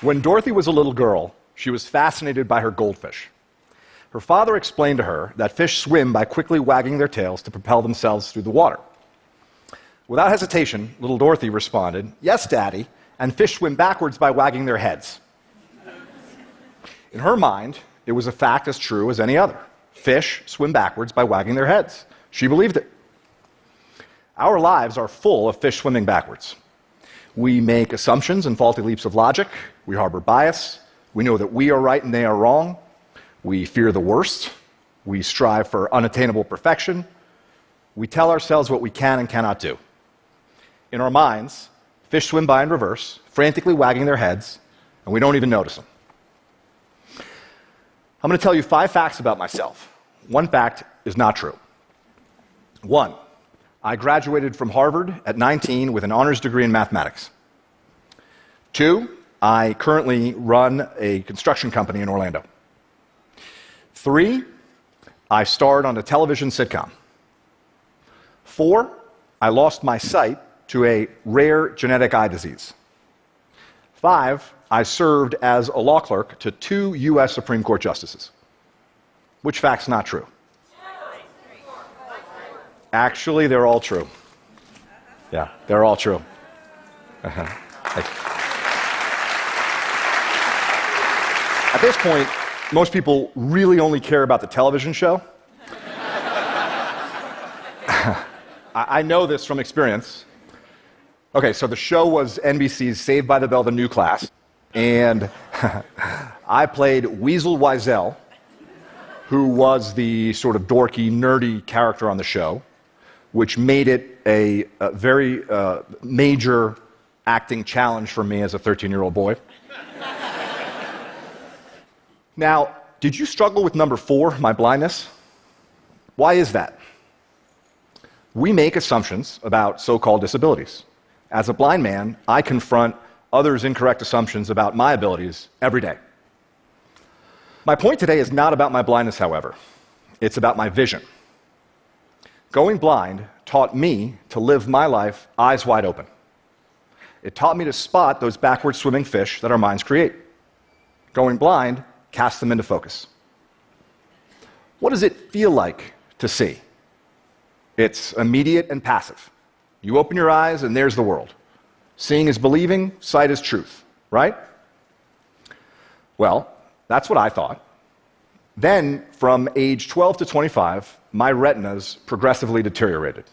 When Dorothy was a little girl, she was fascinated by her goldfish. Her father explained to her that fish swim by quickly wagging their tails to propel themselves through the water. Without hesitation, little Dorothy responded, "Yes, Daddy, and fish swim backwards by wagging their heads." In her mind, it was a fact as true as any other. Fish swim backwards by wagging their heads. She believed it. Our lives are full of fish swimming backwards. We make assumptions and faulty leaps of logic. We harbor bias. We know that we are right and they are wrong. We fear the worst. We strive for unattainable perfection. We tell ourselves what we can and cannot do. In our minds, fish swim by in reverse, frantically wagging their heads, and we don't even notice them. I'm going to tell you 5 facts about myself. One fact is not true. 1, I graduated from Harvard at 19 with an honors degree in mathematics. 2, I currently run a construction company in Orlando. 3, I starred on a television sitcom. 4, I lost my sight to a rare genetic eye disease. 5, I served as a law clerk to 2 U.S. Supreme Court justices. Which fact's not true? Actually, they're all true. Yeah, they're all true. At this point, most people really only care about the television show. I know this from experience. Okay, so the show was NBC's Saved by the Bell, the new class, and I played Weasel Wiesel, who was the sort of dorky, nerdy character on the show, which made it a very major acting challenge for me as a 13-year-old boy. Now, did you struggle with number 4, my blindness? Why is that? We make assumptions about so-called disabilities. As a blind man, I confront others' incorrect assumptions about my abilities every day. My point today is not about my blindness, however. It's about my vision. Going blind taught me to live my life eyes wide open. It taught me to spot those backward swimming fish that our minds create. Going blind casts them into focus. What does it feel like to see? It's immediate and passive. You open your eyes and there's the world. Seeing is believing, sight is truth, right? Well, that's what I thought. Then, from age 12 to 25, my retinas progressively deteriorated.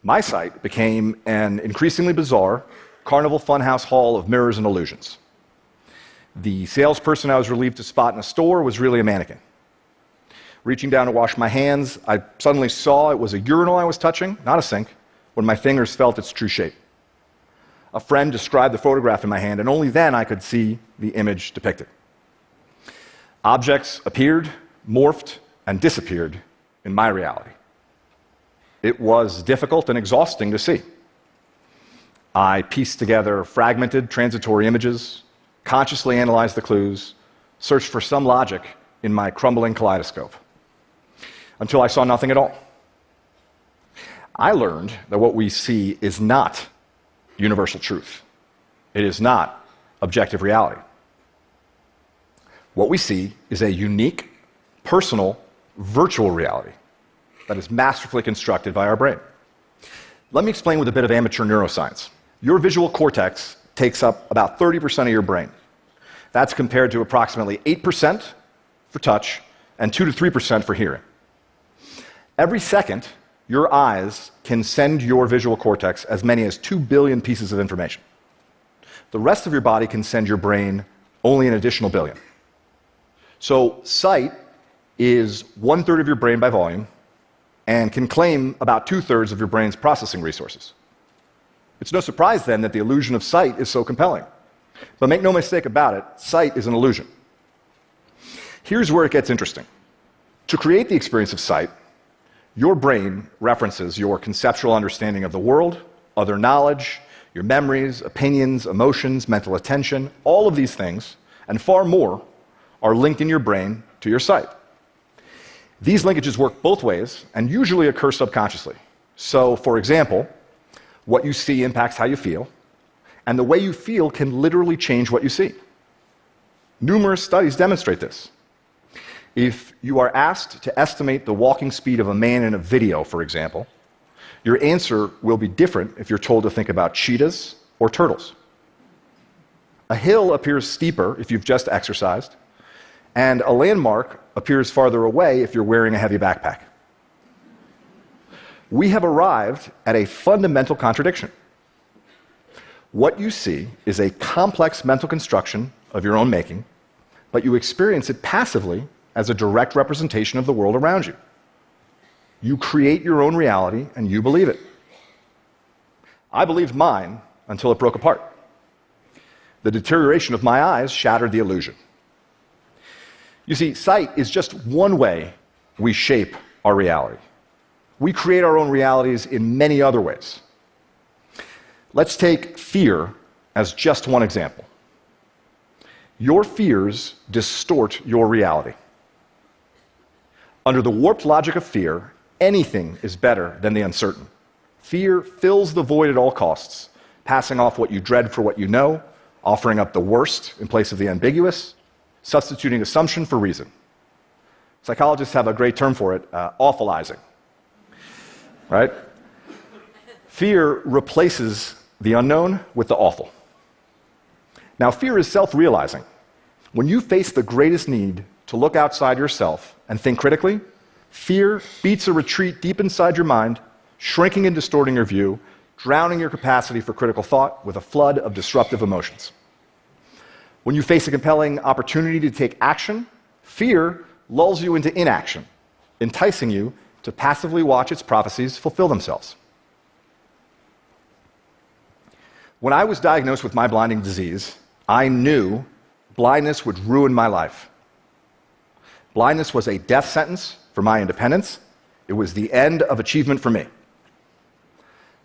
My sight became an increasingly bizarre carnival funhouse hall of mirrors and illusions. The salesperson I was relieved to spot in a store was really a mannequin. Reaching down to wash my hands, I suddenly saw it was a urinal I was touching, not a sink, when my fingers felt its true shape. A friend described the photograph in my hand, and only then I could see the image depicted. Objects appeared, morphed, and disappeared in my reality. It was difficult and exhausting to see. I pieced together fragmented, transitory images, consciously analyzed the clues, searched for some logic in my crumbling kaleidoscope, until I saw nothing at all. I learned that what we see is not universal truth. It is not objective reality. What we see is a unique, personal, virtual reality that is masterfully constructed by our brain. Let me explain with a bit of amateur neuroscience. Your visual cortex takes up about 30% of your brain. That's compared to approximately 8% for touch and 2 to 3% for hearing. Every second, your eyes can send your visual cortex as many as 2 billion pieces of information. The rest of your body can send your brain only an additional billion. So sight is 1/3 of your brain by volume and can claim about 2/3 of your brain's processing resources. It's no surprise then that the illusion of sight is so compelling. But make no mistake about it, sight is an illusion. Here's where it gets interesting. To create the experience of sight, your brain references your conceptual understanding of the world, other knowledge, your memories, opinions, emotions, mental attention. All of these things, and far more, are linked in your brain to your sight. These linkages work both ways and usually occur subconsciously. So, for example, what you see impacts how you feel, And the way you feel can literally change what you see. Numerous studies demonstrate this. If you are asked to estimate the walking speed of a man in a video, for example, your answer will be different if you're told to think about cheetahs or turtles. A hill appears steeper if you've just exercised, and a landmark appears farther away if you're wearing a heavy backpack. We have arrived at a fundamental contradiction. What you see is a complex mental construction of your own making, but you experience it passively as a direct representation of the world around you. You create your own reality and you believe it. I believed mine until it broke apart. The deterioration of my eyes shattered the illusion. You see, sight is just one way we shape our reality. We create our own realities in many other ways. Let's take fear as just one example. Your fears distort your reality. Under the warped logic of fear, anything is better than the uncertain. Fear fills the void at all costs, passing off what you dread for what you know, offering up the worst in place of the ambiguous, substituting assumption for reason. Psychologists have a great term for it, awfulizing. Right? Fear replaces the unknown with the awful. Now, fear is self-realizing. When you face the greatest need to look outside yourself and think critically, fear beats a retreat deep inside your mind, shrinking and distorting your view, drowning your capacity for critical thought with a flood of disruptive emotions. When you face a compelling opportunity to take action, fear lulls you into inaction, enticing you to passively watch its prophecies fulfill themselves. When I was diagnosed with my blinding disease, I knew blindness would ruin my life. Blindness was a death sentence for my independence. It was the end of achievement for me.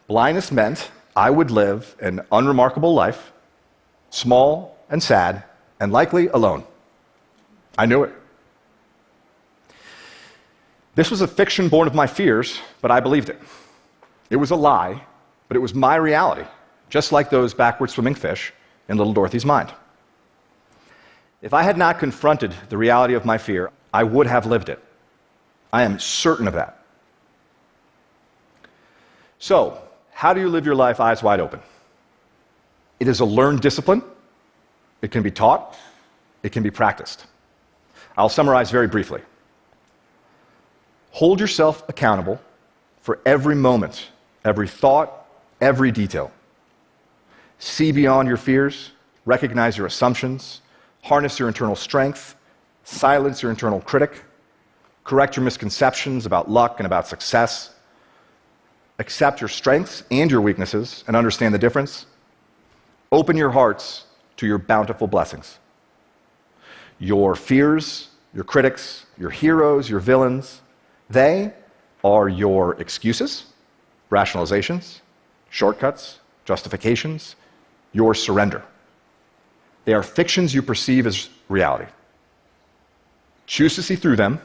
Blindness meant I would live an unremarkable life, small and sad, and likely alone. I knew it. This was a fiction born of my fears, but I believed it. It was a lie, but it was my reality, just like those backward swimming fish in little Dorothy's mind. If I had not confronted the reality of my fear, I would have lived it. I am certain of that. So, how do you live your life eyes wide open? It is a learned discipline. It can be taught. It can be practiced. I'll summarize very briefly. Hold yourself accountable for every moment, every thought, every detail. See beyond your fears, recognize your assumptions, harness your internal strength, silence your internal critic, correct your misconceptions about luck and about success, accept your strengths and your weaknesses and understand the difference. Open your hearts to your bountiful blessings. Your fears, your critics, your heroes, your villains, they are your excuses, rationalizations, shortcuts, justifications, your surrender. They are fictions you perceive as reality. Choose to see through them.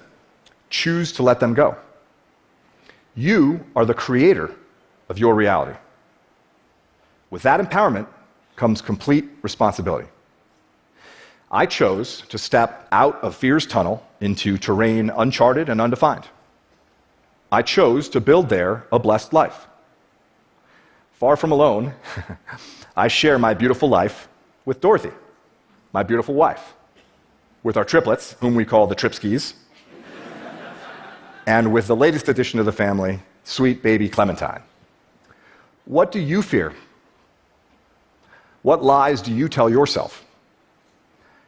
Choose to let them go. You are the creator of your reality. With that empowerment comes complete responsibility. I chose to step out of fear's tunnel into terrain uncharted and undefined. I chose to build there a blessed life. Far from alone, I share my beautiful life with Dorothy, my beautiful wife, with our triplets, whom we call the Tripskys, and with the latest addition to the family, sweet baby Clementine. What do you fear? What lies do you tell yourself?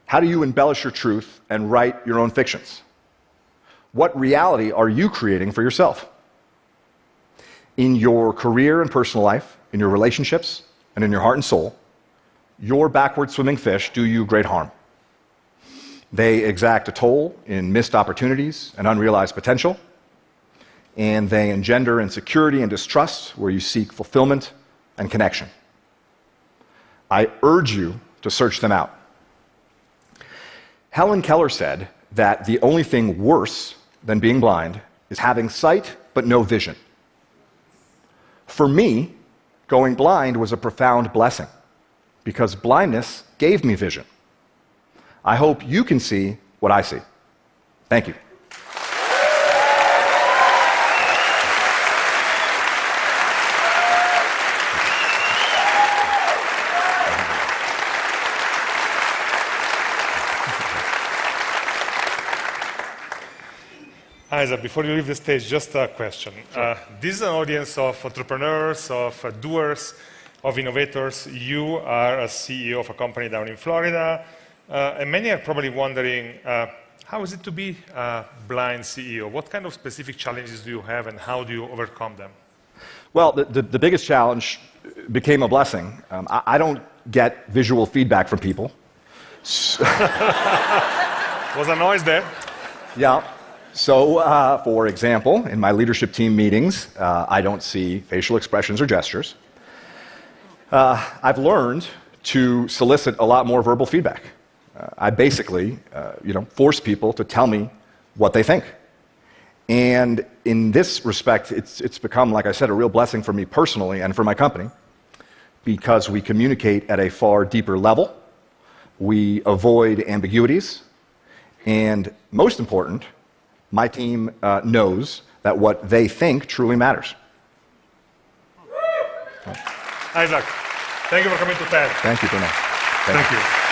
How do you embellish your truth and write your own fictions? What reality are you creating for yourself? In your career and personal life, in your relationships, and in your heart and soul, your backward swimming fish do you great harm. They exact a toll in missed opportunities and unrealized potential, and they engender insecurity and distrust where you seek fulfillment and connection. I urge you to search them out. Helen Keller said that the only thing worse than being blind is having sight but no vision. For me, going blind was a profound blessing. because blindness gave me vision. I hope you can see what I see. Thank you. Isaac, before you leave the stage, just a question. Sure. This is an audience of entrepreneurs, of doers, of innovators. You are a CEO of a company down in Florida, and many are probably wondering, how is it to be a blind CEO? What kind of specific challenges do you have, and how do you overcome them? Well, the biggest challenge became a blessing. I don't get visual feedback from people. Was a noise there? Yeah. So, for example, in my leadership team meetings, I don't see facial expressions or gestures. I've learned to solicit a lot more verbal feedback. I basically, force people to tell me what they think. And in this respect, it's become, like I said, a real blessing for me personally and for my company, because we communicate at a far deeper level, we avoid ambiguities, and most important, my team knows that what they think truly matters. Isaac, thank you for coming to TED. Thank you, Bruno. Thank you.